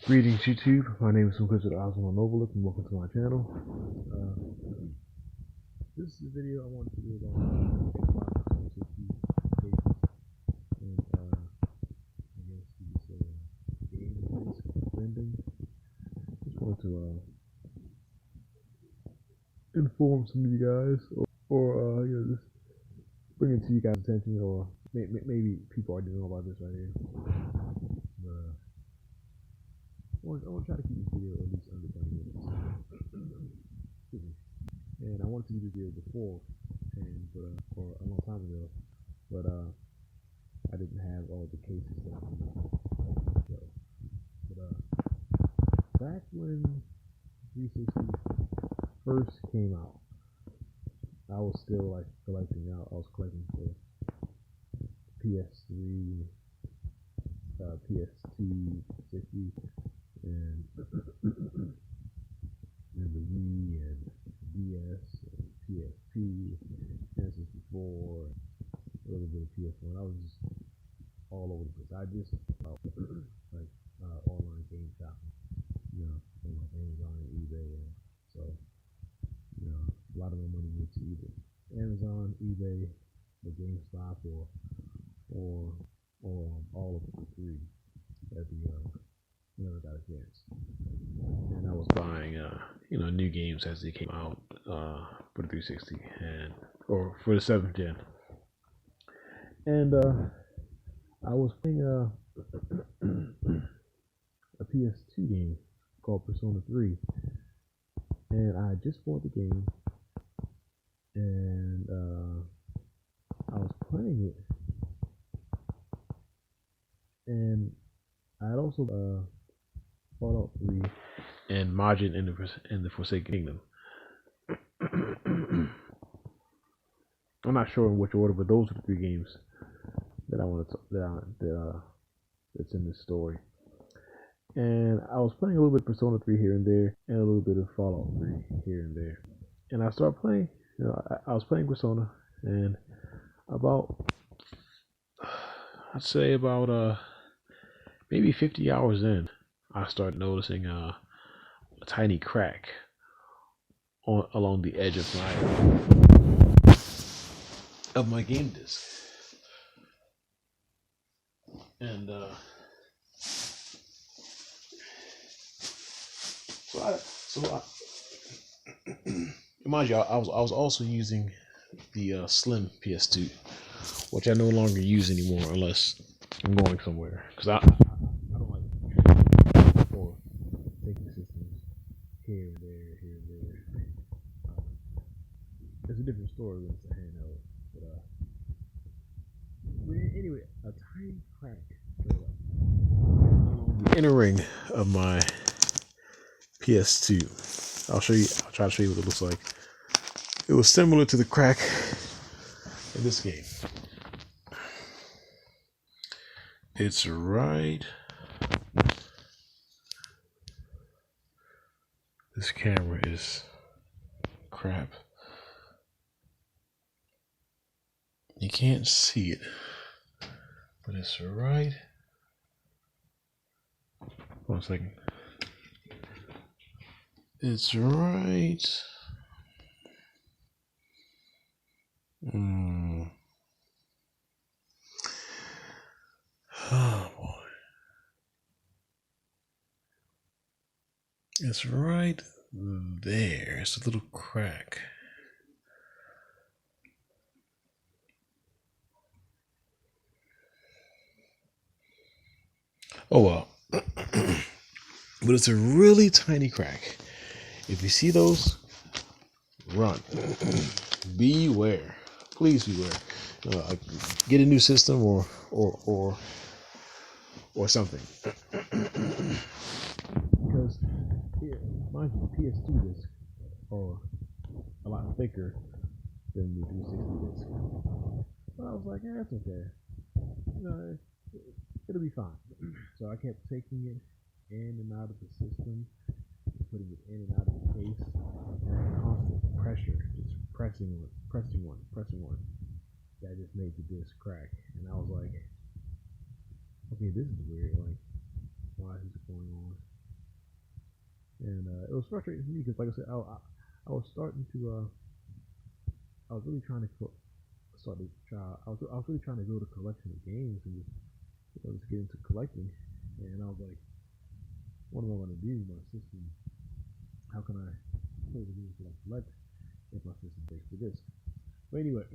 Greetings YouTube, my name is Chris with Osmo Novelik and welcome to my channel. This is a video I wanted to do about Xbox 360 cases and I guess you could say game disc vending. Just wanted to inform some of you guys or just bring it to you guys' attention, or maybe people already know about this right here. I want to try to keep this video at least under 20 minutes. And I wanted to do this video before, or a long time ago, but I didn't have all the cases that I wanted to show. But back when 360 first came out, I was still like collecting out. I was collecting for PS3, PS2, 60. And the Wii and DS and PSP, N64, a little bit of PS1. I was just all over the place. I just like online game shopping, on like Amazon and eBay. So, a lot of my money went to either Amazon, eBay, or GameStop, or all of the three at the never got a chance. And I was buying new games as they came out for the 360 or for the 7th gen. And I was playing a PS2 game called Persona 3, and I just bought the game, and I was playing it, and I had also Fallout 3 and Majin in the Forsaken Kingdom. I'm not sure in which order, but those are the three games that I want to that's in this story. And I was playing a little bit of Persona 3 here and there, and a little bit of Fallout 3 here and there. And I started playing. I was playing Persona, and I'd say about maybe 50 hours in, I started noticing a tiny crack along the edge of my game disc, and mind you, I was also using the slim PS2, which I no longer use anymore unless I'm going somewhere, because I don't like or taking systems here and there. It's a different story when it's a handheld. But anyway, a tiny crack along the inner ring of my PS2. I'll try to show you what it looks like. It was similar to the crack in this game. It's right. This camera is crap. You can't see it, but it's right. 1 second. It's right. Oh boy. It's right there. It's a little crack. Oh well. But it's a really tiny crack. If you see those, run. Beware. Please beware. Get a new system or something. Because mind you, the PS2 discs are a lot thicker than the 360 disc. But I was like, that's okay. It'll be fine. So I kept taking it in and out of the system, putting it in and out of the case, and constant pressure, just pressing one. That just made the disc crack. And I was like, okay, this is weird. Like, why is this going on? and it was frustrating for me because, like I said, I was starting to I was really trying to start to try. I was really trying to build a collection of games and just get into collecting. And I was like, what am I going to do? My system, how can I play the games that I collect if my system breaks the disc? But anyway,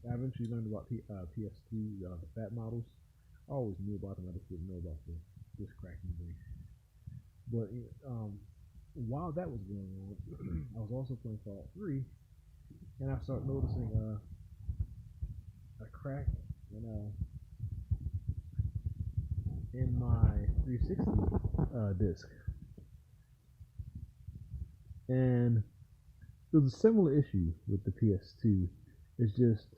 I eventually learned about PS2 fat models. I always knew about them. I just didn't know about the disc cracking thing. But while that was going on, I was also playing Fallout 3, and I started noticing a crack in my 360 disc, and it was a similar issue with the PS2. It's just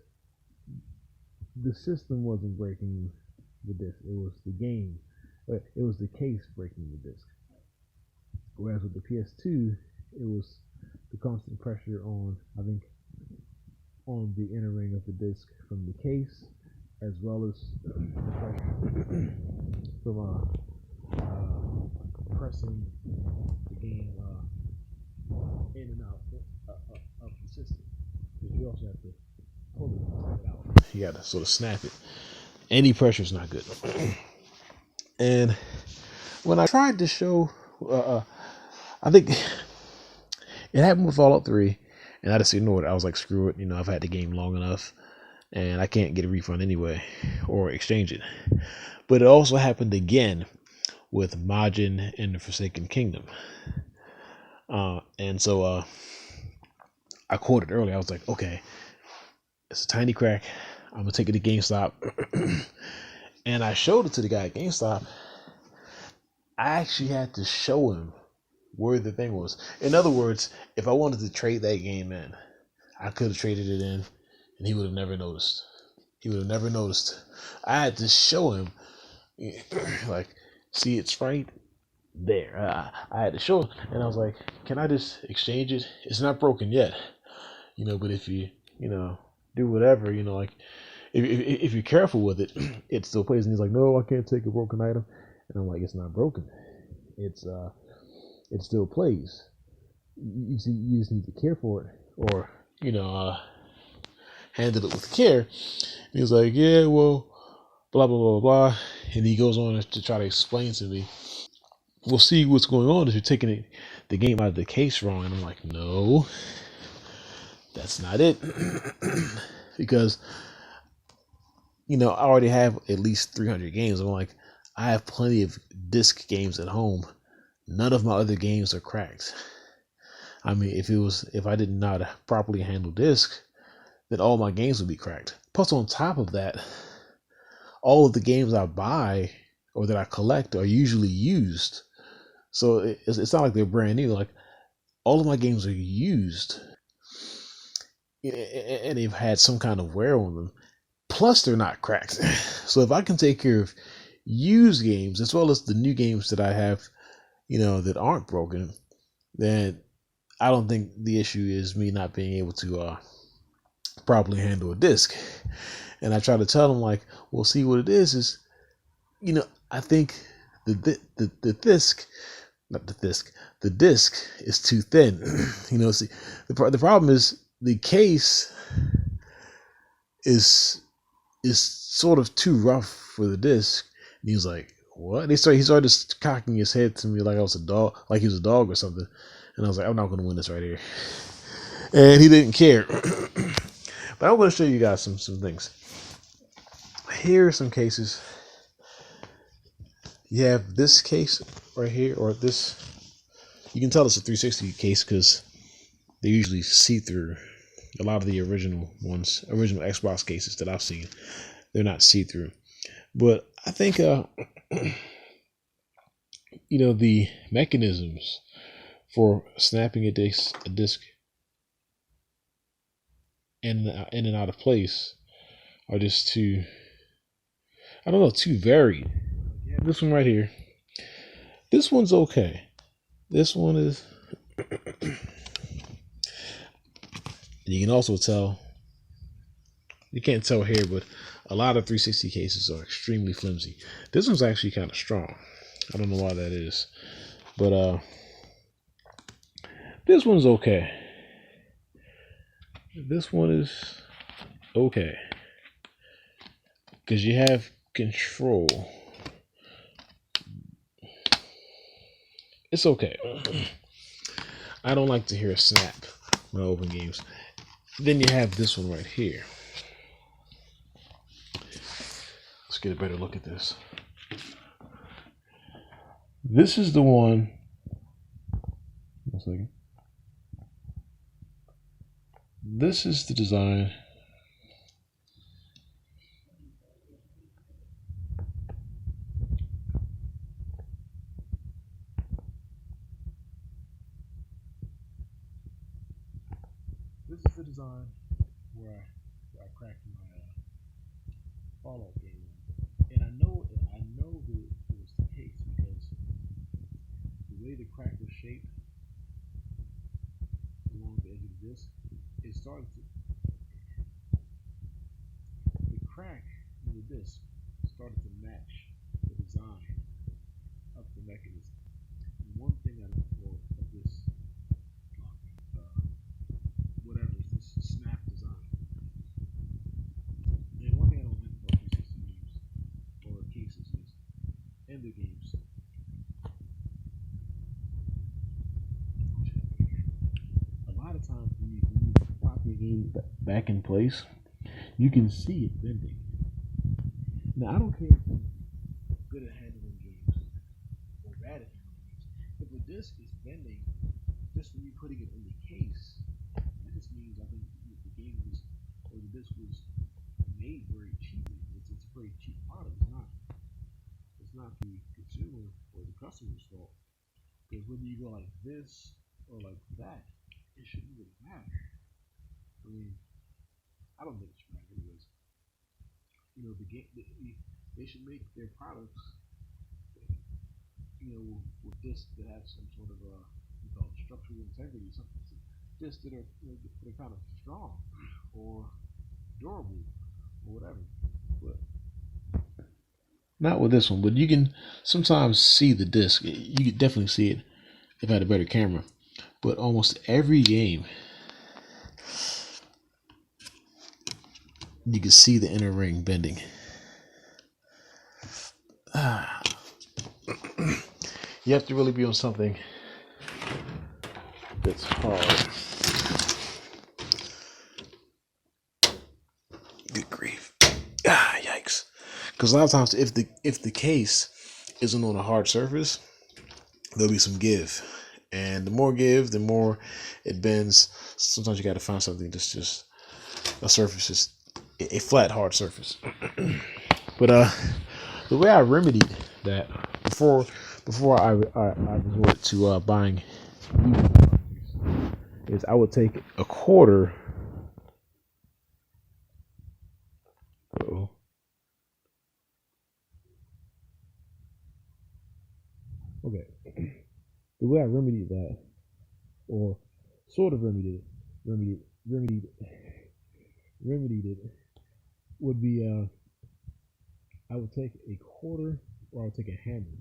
the system wasn't breaking the disc; it was the game. It was the case breaking the disc. Whereas with the PS2, it was the constant pressure on, I think, on the inner ring of the disc from the case, as well as the pressure from pressing the game in and out of the system. Because you also have to pull it and take it out. You got to sort of snap it. Any pressure is not good. And when I tried to show, I think it happened with Fallout 3, and I just ignored it. I was like, screw it. I've had the game long enough, and I can't get a refund anyway, or exchange it. But it also happened again with Majin and the Forsaken Kingdom. And so I quoted earlier. I was like, okay, it's a tiny crack. I'm going to take it to GameStop. And I showed it to the guy at GameStop. I actually had to show him where the thing was. In other words, if I wanted to trade that game in, I could have traded it in, and he would have never noticed. I had to show him, like, see, it's right there. I had to show him, and I was like, can I just exchange it? It's not broken yet, but if you, do whatever, like, if you're careful with it, it still plays. And he's like, no, I can't take a broken item. And I'm like, it's not broken. It still plays. You just need to care for it, or handle it with care. And he was like, yeah, well, blah blah blah blah. And he goes on to try to explain to me, we'll see what's going on if you're taking the game out of the case wrong. And I'm like, no, that's not it. Because I already have at least 300 games. I'm like, I have plenty of disc games at home. None of my other games are cracked. I mean, if I did not properly handle disc, then all my games would be cracked. Plus, on top of that, all of the games I buy or that I collect are usually used. So it's not like they're brand new. Like, all of my games are used, and they've had some kind of wear on them. Plus, they're not cracked. So if I can take care of used games as well as the new games that I have, that aren't broken, then I don't think the issue is me not being able to properly handle a disc. And I try to tell them, like, well, see, what it is, I think the disc is too thin. See, the problem is the case is sort of too rough for the disc. And he was like, what? He started just cocking his head to me like I was a dog, like he was a dog or something. And I was like, I'm not going to win this right here. And he didn't care. But I'm going to show you guys some things. Here are some cases. You have this case right here, or this. You can tell it's a 360 case because they usually see through. A lot of the original Xbox cases that I've seen, they're not see through. But I think, the mechanisms for snapping a disc in and out of place are just too varied. Yeah, this one right here. This one's okay. This one is. You can also tell. You can't tell here, but a lot of 360 cases are extremely flimsy. This one's actually kind of strong. I don't know why that is, but This one's okay. This one is okay because you have control. It's okay. I don't like to hear a snap when I open games. Then you have this one right here. Let's get a better look at this. This is the one. One second. This is the design. This is the design where I cracked my Fallout game, and I know that it was the case because the way the crack was shaped along the edge of the disc, it started to the crack in the disc started to match the design of the mechanism. And one thing I know of this whatever this snap design. And one thing I don't like about 360 games or cases is in the games. A lot of times when you pop your game back in place, you can see it bending. Now I don't care if you're good at handling games or bad at handling games. If the disc is bending just when you're putting it in the case, that just means I think the game was or the disc was made very cheaply. It's a very cheap product. It's not the consumer or the customer's fault. Because whether you go like this or like that, it shouldn't really matter. I mean, I don't think it should matter anyways. You know, they should make their products, you know, with discs that have some sort of you call it structural integrity, something discs that are they're kind of strong or durable or whatever. But not with this one, but you can sometimes see the disc. You can definitely see it if I had a better camera. But almost every game, you can see the inner ring bending. You have to really be on something that's hard. Good grief. Yikes. Because a lot of times if the case isn't on a hard surface, there'll be some give. And the more give, the more it bends. Sometimes you gotta find something that's just a surface, just a flat, hard surface. But the way I remedied that before I resorted to buying is I would take a quarter. Uh-oh. Okay. The way I remedied that, or sort of remedied it, would be I would take a quarter, or I would take a hammer,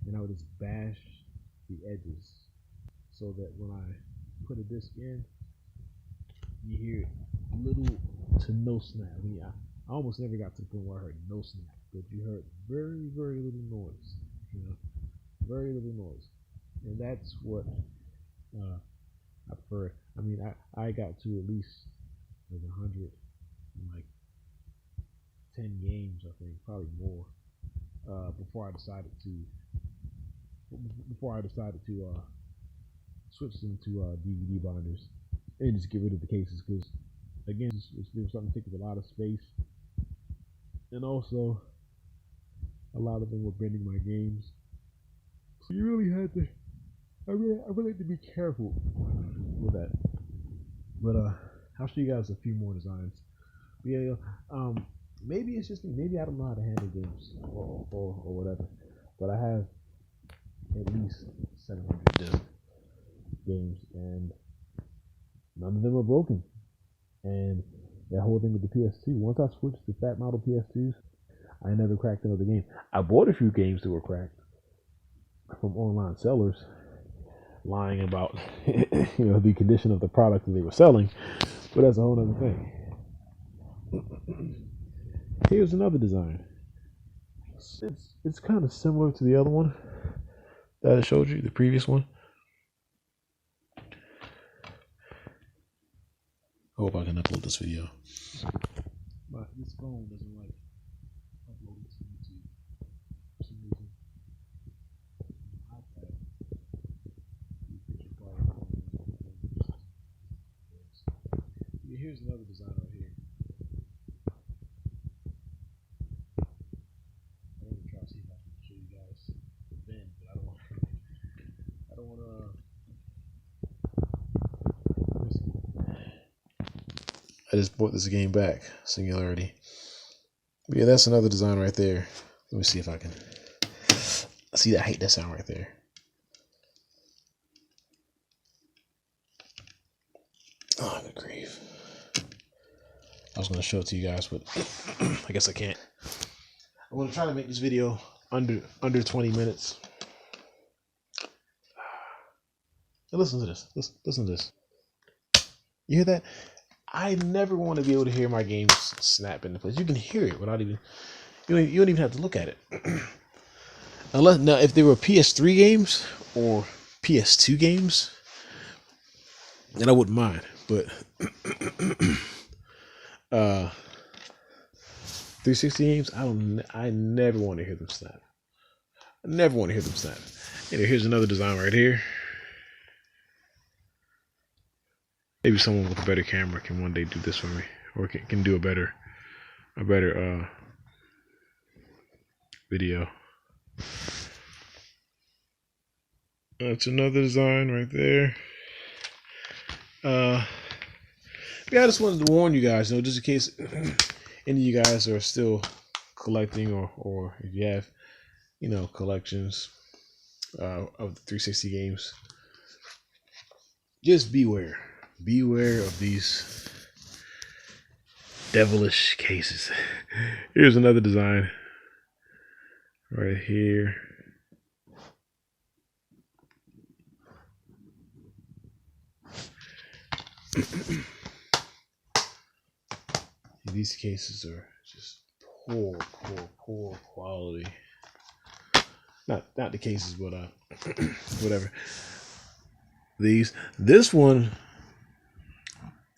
and I would just bash the edges, so that when I put a disc in, you hear little to no snap. I mean, I almost never got to the point where I heard no snap, but you heard very, very little noise. You know, very little noise, and that's what I prefer. I mean, I got to at least like 100 in like 10 games, I think, probably more, before I decided to switch them to DVD binders and just get rid of the cases because again, there was something that took a lot of space, and also a lot of them were bending my games. So you really had to, I really had to be careful with that. But I'll show you guys a few more designs. But yeah, maybe it's just me. Maybe I don't know how to handle games or whatever. But I have at least 700 games, and none of them are broken. And that whole thing with the PS2, once I switched to fat model PS2s, I never cracked another game. I bought a few games that were cracked from online sellers, lying about the condition of the product that they were selling, but that's a whole other thing. Here's another design. It's kind of similar to the other one that I showed you, the previous one. I hope I can upload this video. But this phone doesn't like uploading to YouTube for some reason. iPad, here's another design right here. I want to try to see if I can show you guys the bend, but I don't want to. I just bought this game back, Singularity. But yeah, that's another design right there. Let me see if I can. See, I hate that sound right there. Oh, good grief. I was going to show it to you guys, but I guess I can't. I'm going to try to make this video under 20 minutes. Now listen to this. Listen to this. You hear that? I never want to be able to hear my games snap into place. You can hear it without even. You don't even have to look at it. Unless now, if they were PS3 games or PS2 games, then I wouldn't mind. But 360 games, I never want to hear them snap. I never want to hear them snap. Anyway, here's another design right here. Maybe someone with a better camera can one day do this for me, or can do a better video. That's another design right there. Yeah, I just wanted to warn you guys, just in case any of you guys are still collecting, or if you have, collections of the 360 games, just beware. Beware of these devilish cases. Here's another design right here. These cases are just poor quality. Not the cases, but whatever. This one,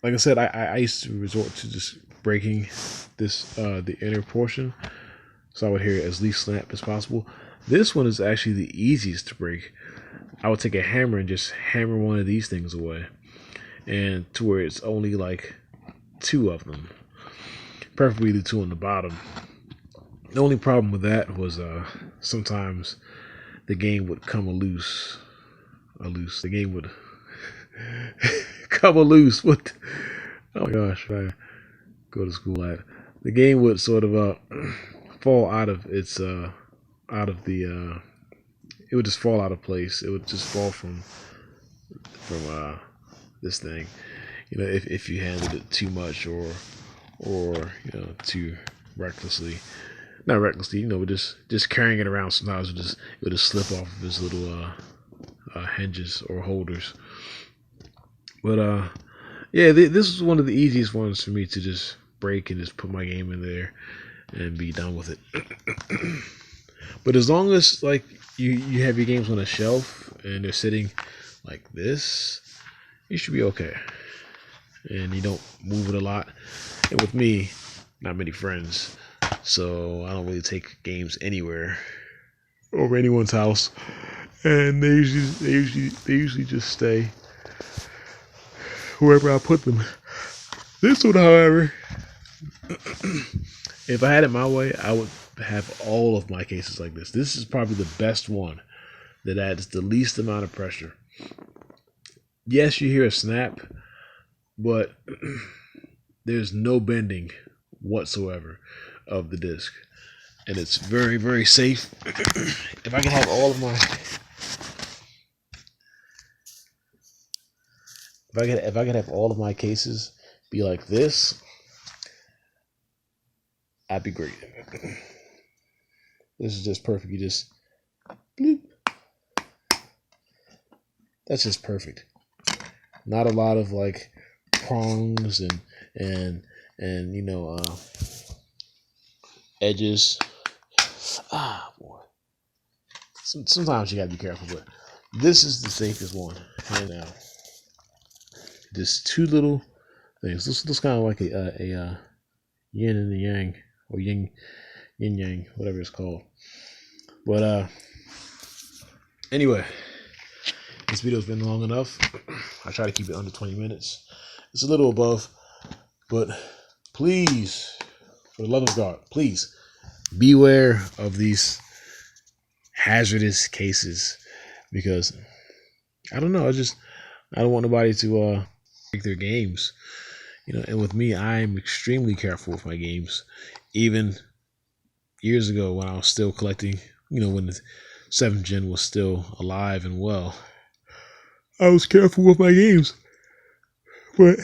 like I said, I used to resort to just breaking this the inner portion, so I would hear it as least snap as possible. This one is actually the easiest to break. I would take a hammer and just hammer one of these things away, and to where it's only like 2 of them, preferably the 2 on the bottom. The only problem with that was sometimes the game would come loose. The game would come loose. What? Oh my gosh! I go to school at. The game would sort of fall out of its it would just fall out of place. It would just fall from this thing. If you handled it too much or too recklessly. Not recklessly, just carrying it around. Sometimes it would just slip off of its little hinges or holders. But yeah, this was one of the easiest ones for me to just break and just put my game in there and be done with it. But as long as like you have your games on a shelf and they're sitting like this, you should be okay. And you don't move it a lot. And with me, not many friends, so I don't really take games anywhere over anyone's house, and they usually just stay wherever I put them. This one, however, if I had it my way, I would have all of my cases like this. This is probably the best one that adds the least amount of pressure. Yes, you hear a snap, but there's no bending whatsoever of the disc, and it's very, very safe. If I could have all of my if I could have all of my cases be like this, I'd be great. This is just perfect. You just bloop. That's just perfect. Not a lot of like prongs and edges. Ah, boy. Sometimes you gotta be careful, but this is the safest one. And now, just two little things. This looks kind of like a yin and the yang, or yin yang, whatever it's called. But anyway, this video's been long enough. I try to keep it under 20 minutes. It's a little above, but please, for the love of God, please beware of these hazardous cases, because I don't know. I don't want nobody to break their games, And with me, I'm extremely careful with my games. Even years ago, when I was still collecting, when the 7th gen was still alive and well, I was careful with my games, but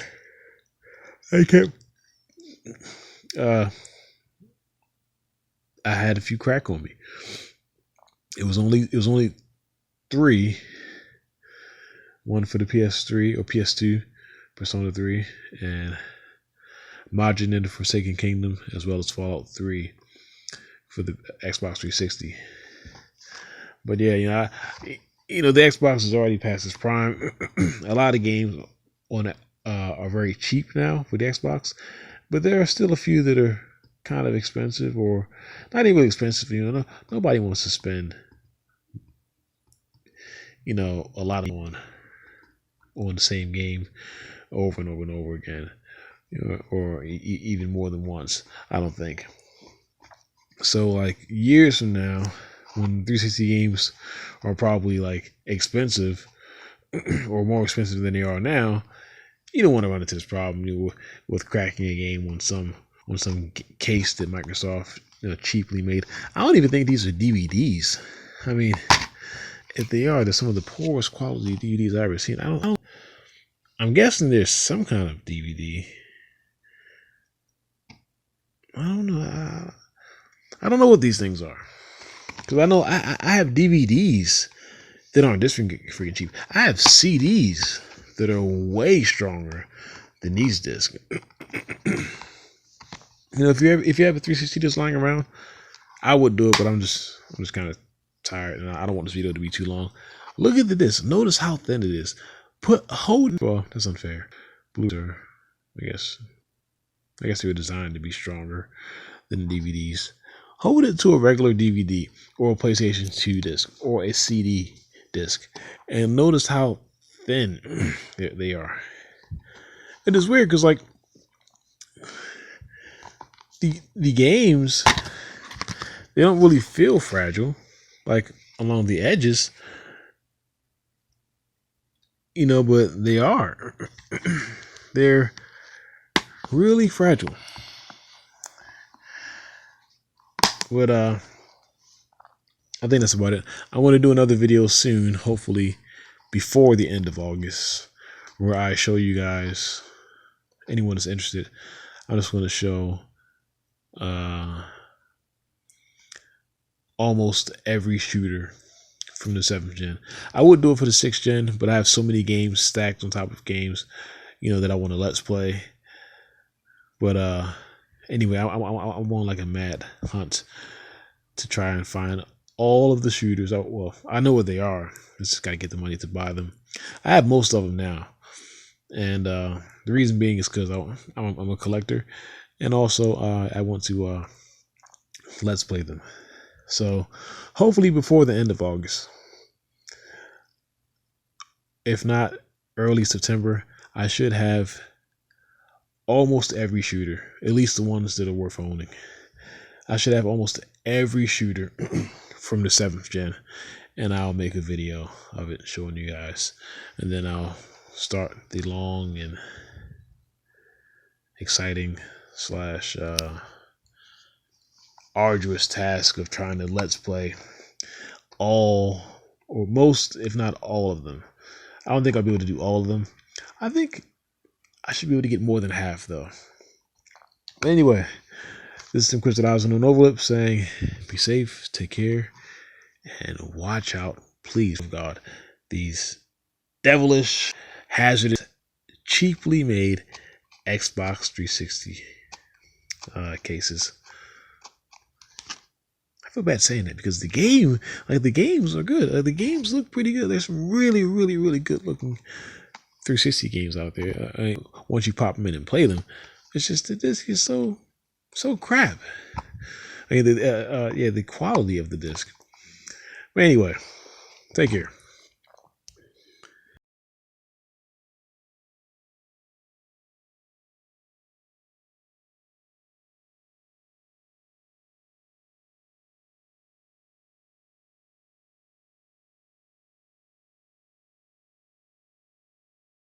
I kept. I had a few crack on me. It was only 3. One for the PS3 or PS2, Persona 3, and Majin and the Forsaken Kingdom, as well as Fallout 3 for the Xbox 360. But yeah, the Xbox has already passed its prime. A lot of games on it are very cheap now for the Xbox, but there are still a few that are kind of expensive, or not even expensive. Nobody wants to spend a lot on the same game over and over and over again, or even more than once. I don't think. So like years from now, when 360 games are probably like expensive or more expensive than they are now, you don't want to run into this problem with cracking a game on some case that Microsoft cheaply made. I don't even think these are DVDs. I mean, if they are, they're some of the poorest quality DVDs I've ever seen. I'm guessing there's some kind of DVD. I don't know. I don't know what these things are, because I know I have DVDs that aren't this freaking cheap. I have CDs that are way stronger than these discs. If you have a 360 disc lying around, I would do it, but I'm just kind of tired, and I don't want this video to be too long. Look at the disc. Notice how thin it is. Well, that's unfair. Blues are, I guess they were designed to be stronger than the DVDs. Hold it to a regular DVD or a PlayStation 2 disc or a CD disc, and notice how thin they are. It is weird because like the games, they don't really feel fragile, like along the edges, but they are. They're really fragile. But I think that's about it. I want to do another video soon, hopefully before the end of August, where I show you guys, anyone that's interested, I'm just going to show almost every shooter from the 7th gen. I would do it for the 6th gen, but I have so many games stacked on top of games, that I want to let's play. But anyway, I'm on like a mad hunt to try and find all of the shooters. Well, I know what they are. I just gotta get the money to buy them. I have most of them now, and the reason being is because I'm a collector, and also I want to let's play them. So hopefully before the end of August, if not early September, I should have almost every shooter, at least the ones that are worth owning. I should have almost every shooter from the 7th gen, and I'll make a video of it showing you guys, and then I'll start the long and exciting / arduous task of trying to let's play all, or most, if not all of them. I don't think I'll be able to do all of them. I think I should be able to get more than half, though. But anyway, this is Tim Chris on an overlip saying, be safe, take care, and watch out, please, God, these devilish, hazardous, cheaply made Xbox 360 cases. I feel bad saying that because the games are good. The games look pretty good. There's some really, really, really good looking 360 games out there. Once you pop them in and play them, it's just the disc is so crap. The quality of the disc. But anyway, take care.